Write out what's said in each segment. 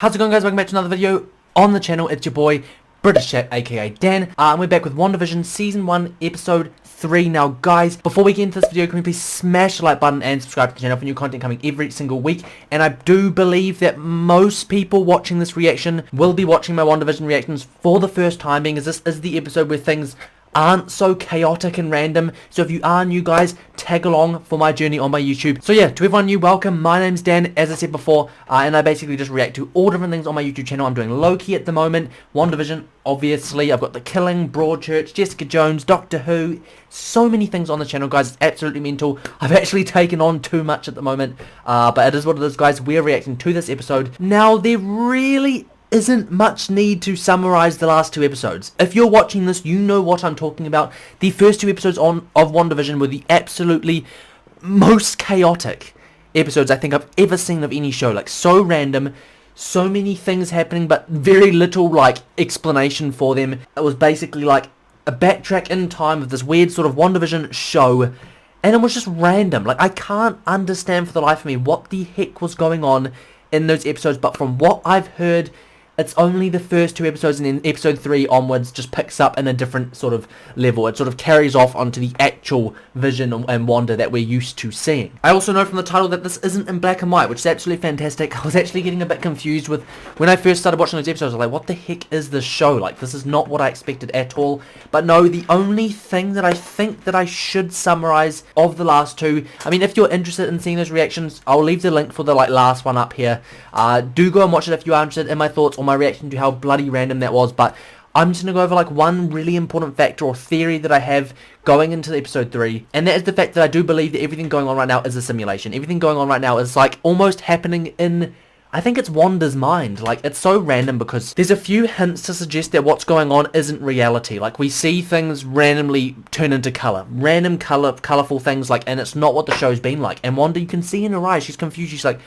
How's it going, guys? Welcome back to another video on the channel. It's your boy British Chat, aka Dan, and we're back with WandaVision Season 1 Episode 3. Now guys, before we get into this video, can we please smash the like button and subscribe to the channel for new content coming every single week. And I do believe that most people watching this reaction will be watching my WandaVision reactions for the first time, being as this is the episode where things aren't so chaotic and random. So if you are new, guys, tag along for my journey on my YouTube. So yeah, to everyone new, welcome. My name's Dan, as I said before, and I basically just react to all different things on my YouTube channel. I'm doing Loki at the moment, WandaVision, obviously. I've got The Killing, Broadchurch, Jessica Jones, Doctor Who, so many things on the channel, guys. It's absolutely mental. I've actually taken on too much at the moment, but it is what it is, guys. We're reacting to this episode. Now, there really isn't much need to summarize the last two episodes. If you're watching this, you know what I'm talking about. The first two episodes of WandaVision were the absolutely most chaotic episodes I think I've ever seen of any show. Like, so random, so many things happening, but very little, like, explanation for them. It was basically like a backtrack in time of this weird sort of WandaVision show, and it was just random. Like, I can't understand for the life of me what the heck was going on in those episodes, but from what I've heard, it's only the first two episodes, and then episode 3 onwards just picks up in a different sort of level. It sort of carries off onto the actual Vision and Wanda that we're used to seeing. I also know from the title that this isn't in black and white, which is absolutely fantastic. I was actually getting a bit confused with, when I first started watching those episodes, I was like, what the heck is this show? Like, this is not what I expected at all. But no, the only thing that I think that I should summarize of the last two, I mean, if you're interested in seeing those reactions, I'll leave the link for the last one up here. Do go and watch it if you are interested in my thoughts on my reaction to how bloody random that was. But I'm just going to go over like one really important factor or theory that I have going into episode 3, and that is the fact that I do believe that everything going on right now is a simulation. Everything going on right now is like almost happening in, I think it's Wanda's mind. Like, it's so random because there's a few hints to suggest that what's going on isn't reality. Like, we see things randomly turn into colour. Random colourful things, like, and it's not what the show's been like. And Wanda, you can see in her eyes, she's confused. She's like,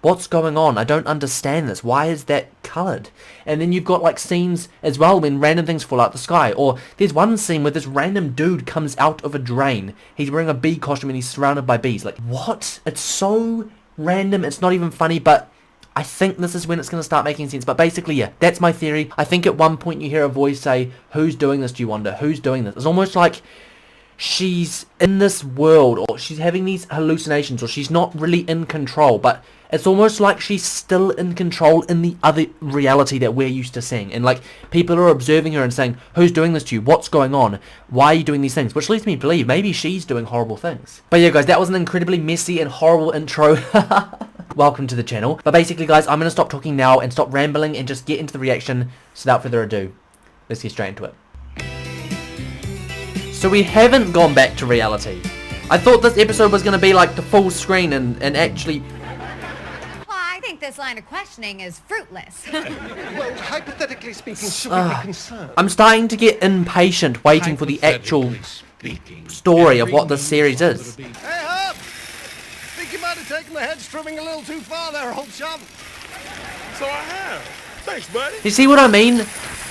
what's going on? I don't understand this. Why is that coloured? And then you've got like scenes as well when random things fall out the sky. Or there's one scene where this random dude comes out of a drain. He's wearing a bee costume and he's surrounded by bees. Like, what? It's so random. It's not even funny, but I think this is when it's going to start making sense. But basically, yeah, that's my theory. I think at one point you hear a voice say, who's doing this, do you wonder? Who's doing this? It's almost like she's in this world, or she's having these hallucinations, or she's not really in control, but it's almost like she's still in control in the other reality that we're used to seeing. And like, people are observing her and saying, who's doing this to you? What's going on? Why are you doing these things? Which leads me to believe maybe she's doing horrible things. But yeah, guys, that was an incredibly messy and horrible intro. Welcome to the channel. But basically, guys, I'm going to stop talking now and stop rambling and just get into the reaction. So without further ado, let's get straight into it. So we haven't gone back to reality. I thought this episode was going to be like the full screen and actually... I think this line of questioning is fruitless. Well, hypothetically speaking, should we be concerned? I'm starting to get impatient waiting for the actual story of what this series is. Hey, Herb! Think you might have taken the hedge trimming a little too far there, old chum. So I have. Thanks, buddy. You see what I mean?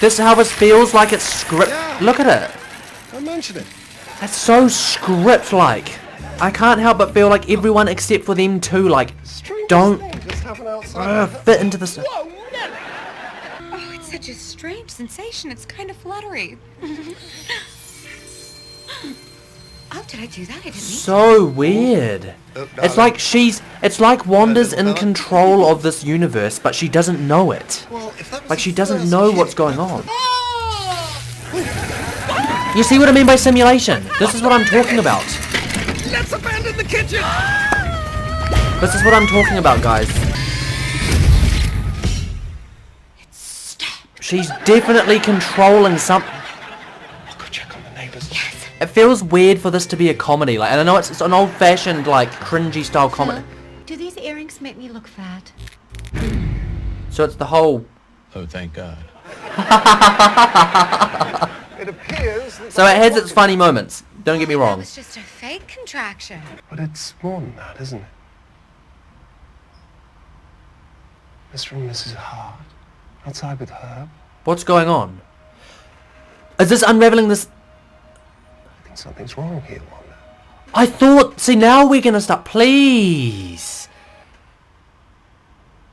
This is how this feels like it's script. Yeah. Look at it. I mentioned it. That's so script-like. I can't help but feel like everyone except for them too, like, don't fit into this. Whoa, never! Oh, it's such a strange sensation. It's kind of fluttery. Oh, did I do that? I didn't mean So weird. It's like it's like Wanda's in control of this universe, but she doesn't know it. Like, she doesn't know what's going on. You see what I mean by simulation? This is what I'm talking about. Let's abandon the kitchen! This is what I'm talking about, guys. She's definitely controlling something. I'll go check on the neighbors. Yes. It feels weird for this to be a comedy. Like, and I know it's an old-fashioned, like, cringy style comedy. Do these earrings make me look fat? So it's the whole... Oh, thank God. It appears that... So it has its funny moments. Don't get me That wrong. was just a fake contraction. But it's more than that, isn't it? Mr. and Mrs. Hart, outside with Herb. What's going on? Is this unraveling this... I think something's wrong here, Wanda. I thought... See, now we're gonna start... Please.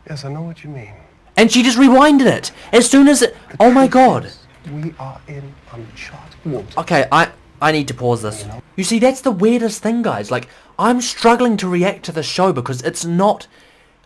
Yes, I know what you mean. And she just rewinded it. As soon as it... Oh my god. We are in uncharted water. Okay, I need to pause this. You see, that's the weirdest thing, guys. Like, I'm struggling to react to the show because it's not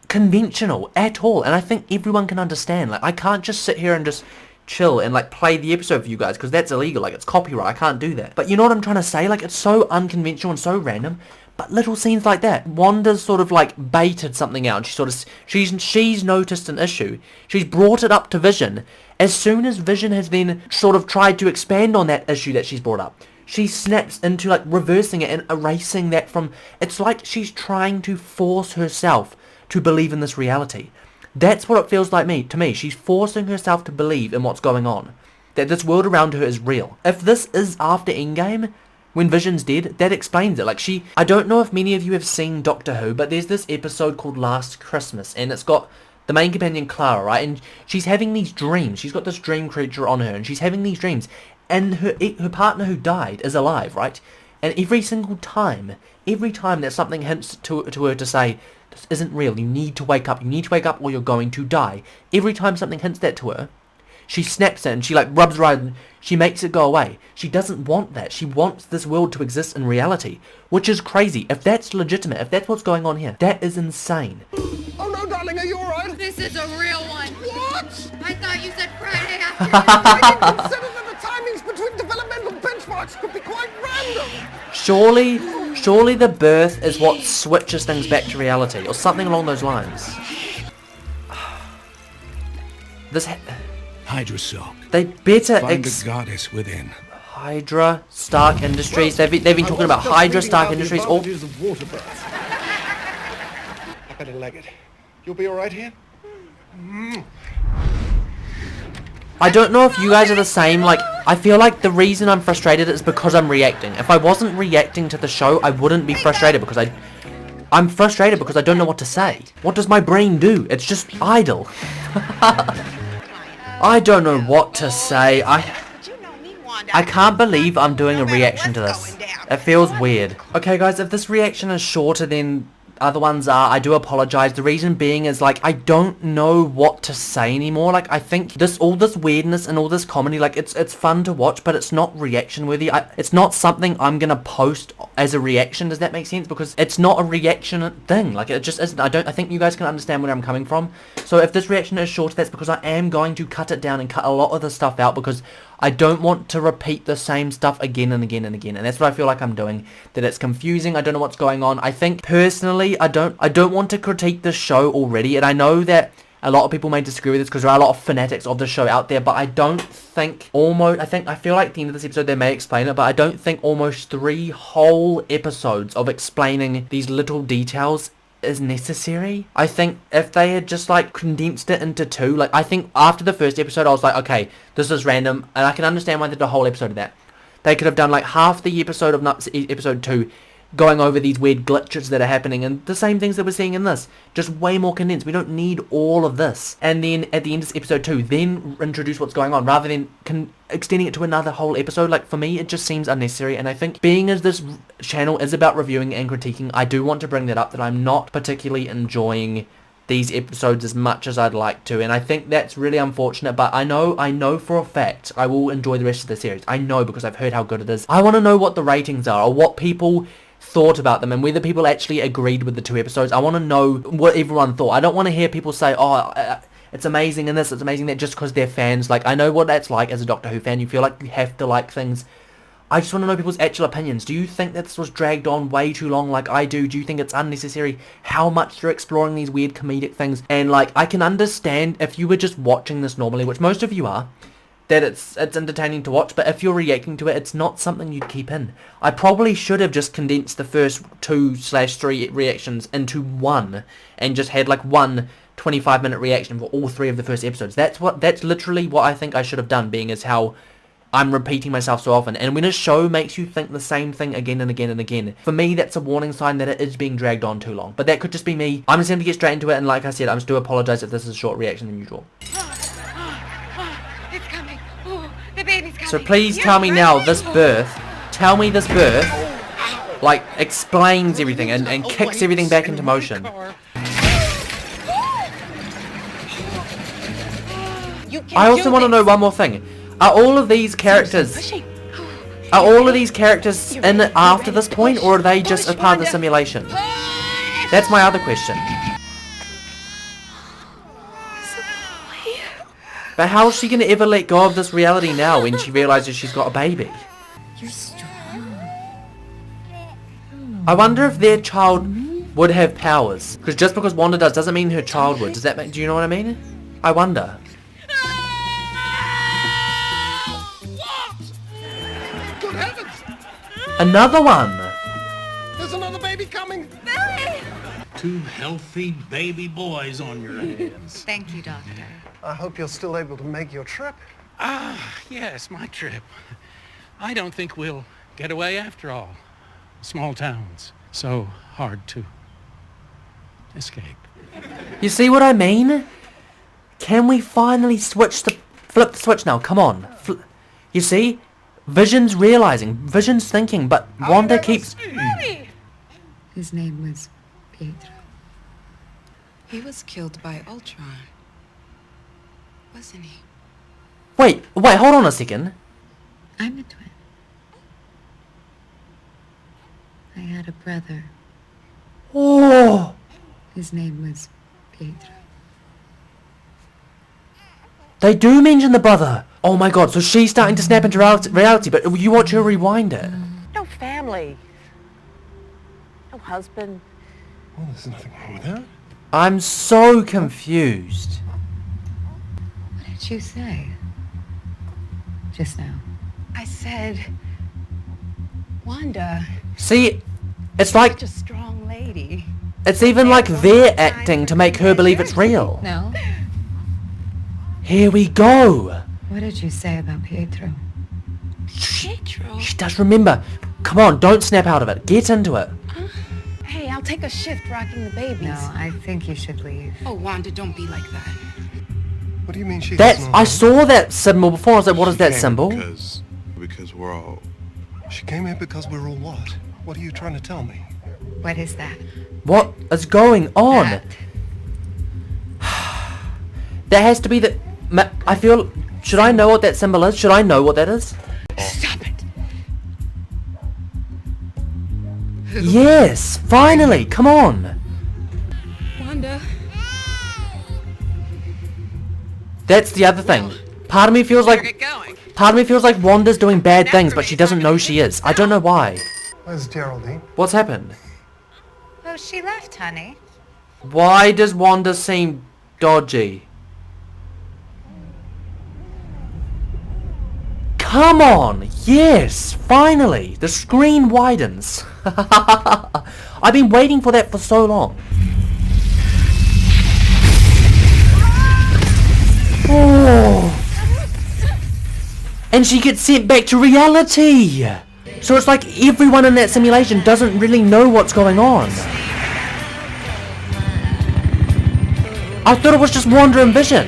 conventional at all. And I think everyone can understand. Like, I can't just sit here and just chill and like play the episode for you guys because that's illegal. Like, it's copyright. I can't do that. But you know what I'm trying to say? Like, it's so unconventional and so random. But little scenes like that, Wanda's sort of like baited something out. She's noticed an issue. She's brought it up to Vision. As soon as Vision has then sort of tried to expand on that issue that she's brought up, she snaps into like reversing it and erasing that from... It's like she's trying to force herself to believe in this reality. That's what it feels like to me. She's forcing herself to believe in what's going on. That this world around her is real. If this is after Endgame, when Vision's dead, that explains it. Like, I don't know if many of you have seen Doctor Who, but there's this episode called Last Christmas, and it's got the main companion Clara, right? And she's having these dreams. She's got this dream creature on her, and she's having these dreams. And her partner who died is alive, right? And every time that something hints to her to say, this isn't real, you need to wake up or you're going to die. Every time something hints that to her, she snaps it and she like rubs her eyes and she makes it go away. She doesn't want that. She wants this world to exist in reality, which is crazy. If that's legitimate, if that's what's going on here, that is insane. Oh no, darling, are you alright? This is a real one. What? I thought you said Friday I afternoon. didn't consider that the timings between developmental benchmarks could be quite random. Surely the birth is what switches things back to reality, or something along those lines. Hydra Soap. They better Find the goddess within. Hydra, Stark Industries. They've been talking about Hydra, Stark Industries. All. Of water birth. I better leg it. You'll be alright here? I don't know if you guys are the same. Like, I feel like the reason I'm frustrated is because I'm reacting. If I wasn't reacting to the show, I wouldn't be frustrated because I'm frustrated because I don't know what to say. What does my brain do? It's just idle. I don't know what to say. I can't believe I'm doing a reaction to this. It feels weird. Okay guys, if this reaction is shorter than other ones are, I do apologize. The reason being is like I don't know what to say anymore. Like I think all this weirdness and all this comedy, like it's fun to watch, but it's not reaction worthy. It's not something I'm gonna post as a reaction. Does that make sense? Because it's not a reaction thing. Like it just isn't. I think you guys can understand where I'm coming from. So if this reaction is shorter, that's because I am going to cut it down and cut a lot of the stuff out because I don't want to repeat the same stuff again and again and again. And that's what I feel like I'm doing. That it's confusing. I don't know what's going on. I think personally, I don't want to critique the show already. And I know that a lot of people may disagree with this because there are a lot of fanatics of the show out there. But I don't think I feel like at the end of this episode they may explain it. But I don't think almost 3 whole episodes of explaining these little details is necessary. I think if they had just like condensed it into 2, like I think after the first episode I was like, okay, this is random, and I can understand why they did a whole episode of that. They could have done like half the episode of episode 2 going over these weird glitches that are happening and the same things that we're seeing in this, just way more condensed. We don't need all of this. And then at the end of episode 2 then introduce what's going on rather than extending it to another whole episode. Like for me it just seems unnecessary, and I think being as this channel is about reviewing and critiquing, I do want to bring that up, that I'm not particularly enjoying these episodes as much as I'd like to, and I think that's really unfortunate. But I know for a fact I will enjoy the rest of the series. I know because I've heard how good it is. I want to know what the ratings are or what people thought about them and whether people actually agreed with the 2 episodes. I want to know what everyone thought. I don't want to hear people say, oh, it's amazing in this, it's amazing that, just because they're fans. Like, I know what that's like as a Doctor Who fan. You feel like you have to like things. I just want to know people's actual opinions. Do you think that this was dragged on way too long like I do? Do you think it's unnecessary how much they're exploring these weird comedic things? And like, I can understand if you were just watching this normally, which most of you are, that it's entertaining to watch, but if you're reacting to it, it's not something you'd keep in. I probably should have just condensed the first 2/3 reactions into one and just had like one 25-minute reaction for all 3 of the first episodes. That's literally what I think I should have done, being as how I'm repeating myself so often. And when a show makes you think the same thing again and again and again, for me that's a warning sign that it is being dragged on too long. But that could just be me. I'm just going to get straight into it, and like I said, I just do apologise if this is a short reaction than usual. It's coming. Oh, the baby's coming. So please tell me now, this birth, like, explains everything and kicks everything back into motion. You can't I also do want to this. know one more thing. Are all of these characters... Pushing. Are all of these characters You're in ready, it after you're this ready. point, or are they Push, just a part of the Wanda. simulation? That's my other question. But how is she going to ever let go of this reality now when she realizes she's got a baby? You're strong. I wonder if their child would have powers. Because just because Wanda does doesn't mean her child would. Does that make... Do you know what I mean? I wonder. Good heavens! Another one! There's another baby coming! Two healthy baby boys on your hands. Thank you, Doctor. I hope you're still able to make your trip. Yes, my trip. I don't think we'll get away after all. Small towns, so hard to escape. You see what I mean? Can we finally flip the switch now? Come on. You see? Vision's realizing, Vision's thinking, but Wanda keeps... His name was Pietro. He was killed by Ultron. Wasn't he? Wait, hold on a second. I'm a twin. I had a brother. Oh, His name was Pietro. they do mention the brother. Oh my god, so she's starting to snap into reality, but you watch her rewind it. No family. No husband. Well, there's nothing wrong with that. I'm so confused. What did you say? Just now. I said... Wanda, See, it's like, such a strong lady. it's even like they're acting to make her believe it's real. No. Here we go. What did you say about Pietro? Pietro? She does remember. Come on, don't snap out of it. Get into it. Hey, I'll take a shift rocking the babies. No, I think you should leave. Oh, Wanda, don't be like that. What do you mean she That's, doesn't I know? saw that symbol before. I was like, what is that She symbol? Because we're all... She came here because we're all what? What are you trying to tell me? What is that? What is going on? That. There has to be the... I feel... Should I know what that symbol is? Should I know what that is? Stop it. Yes! Finally! Come on! Wanda. That's the other thing. Part of me feels like... going. Part of me feels like Wanda's doing bad things, but she doesn't know she is. I don't know why. Where's Geraldine? What's happened? Oh, she left, honey. Why does Wanda seem dodgy? Come on! Yes! Finally! The screen widens. I've been waiting for that for so long. Oh! And she gets sent back to reality! So it's like everyone in that simulation doesn't really know what's going on. I thought it was just Wanda and Vision.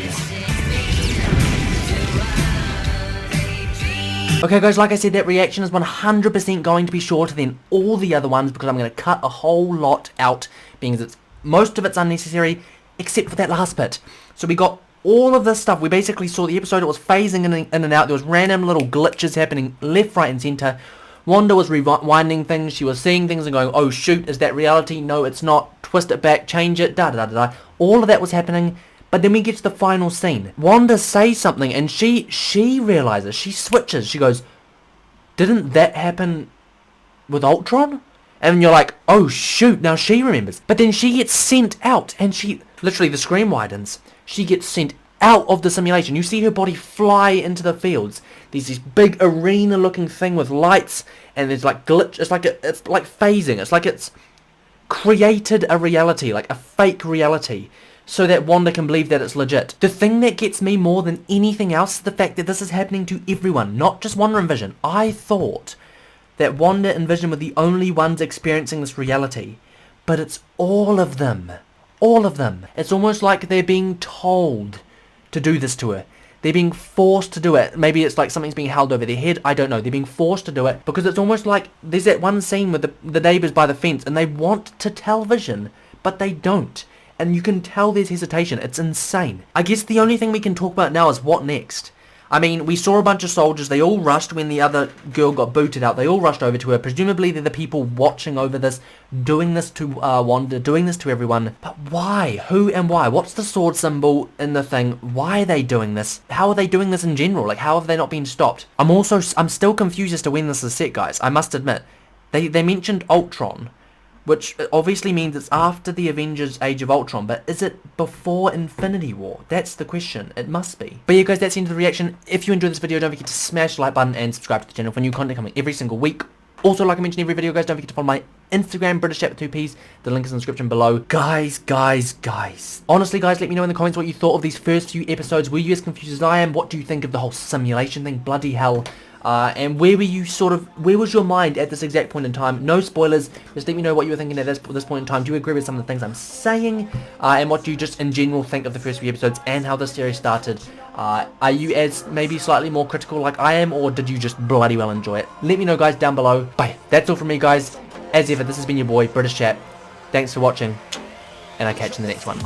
Okay guys, like I said, that reaction is 100% going to be shorter than all the other ones because I'm going to cut a whole lot out, being that most of it's unnecessary, except for that last bit. So we got all of this stuff. We basically saw the episode, it was phasing in and out, there was random little glitches happening left, right and centre. Wanda was rewinding things, she was seeing things and going, oh shoot, is that reality? No, it's not. Twist it back, change it, da da da da. All of that was happening. But then we get to the final scene. Wanda says something and she realizes, she switches, she goes, didn't that happen with Ultron? And you're like, oh shoot, now she remembers. But then she gets sent out and she, literally the screen widens. She gets sent out of the simulation. You see her body fly into the fields. There's this big arena looking thing with lights and there's like glitch, it's like phasing. It's like it's created a reality, like a fake reality, so that Wanda can believe that it's legit. The thing that gets me more than anything else is the fact that this is happening to everyone, not just Wanda and Vision. I thought that Wanda and Vision were the only ones experiencing this reality, but it's all of them. All of them. It's almost like they're being told to do this to her. They're being forced to do it. Maybe it's like something's being held over their head. I don't know. They're being forced to do it because it's almost like there's that one scene with the neighbours by the fence and they want to tell Vision, but they don't. and you can tell there's hesitation. It's insane. I guess the only thing we can talk about now is what next. I mean, we saw a bunch of soldiers. They all rushed when the other girl got booted out. They all rushed over to her. Presumably, they're the people watching over this, doing this to Wanda, doing this to everyone. But why? Who and why? What's the sword symbol in the thing? Why are they doing this? How are they doing this in general? Like, how have they not been stopped? I'm still confused as to when this is set, guys. I must admit. They mentioned Ultron, which obviously means it's after the Avengers Age of Ultron, but is it before Infinity War? That's the question. It must be. But yeah, guys, that's the end of the reaction. If you enjoyed this video, don't forget to smash the like button and subscribe to the channel for new content coming every single week. Also, like I mentioned every video, guys, don't forget to follow my Instagram, British Chat with 2 Ps. The link is in the description below. Guys. Honestly, guys, let me know in the comments what you thought of these first few episodes. Were you as confused as I am? What do you think of the whole simulation thing? Bloody hell. And where was your mind at this exact point in time? No spoilers, just let me know what you were thinking at this point in time. Do you agree with some of the things I'm saying? And what do you just in general think of the first few episodes and how the series started? Are you as maybe slightly more critical like I am, or did you just bloody well enjoy it? Let me know, guys, down below. But yeah, that's all from me, guys. As ever, this has been your boy, British Chat. Thanks for watching, and I'll catch you in the next one.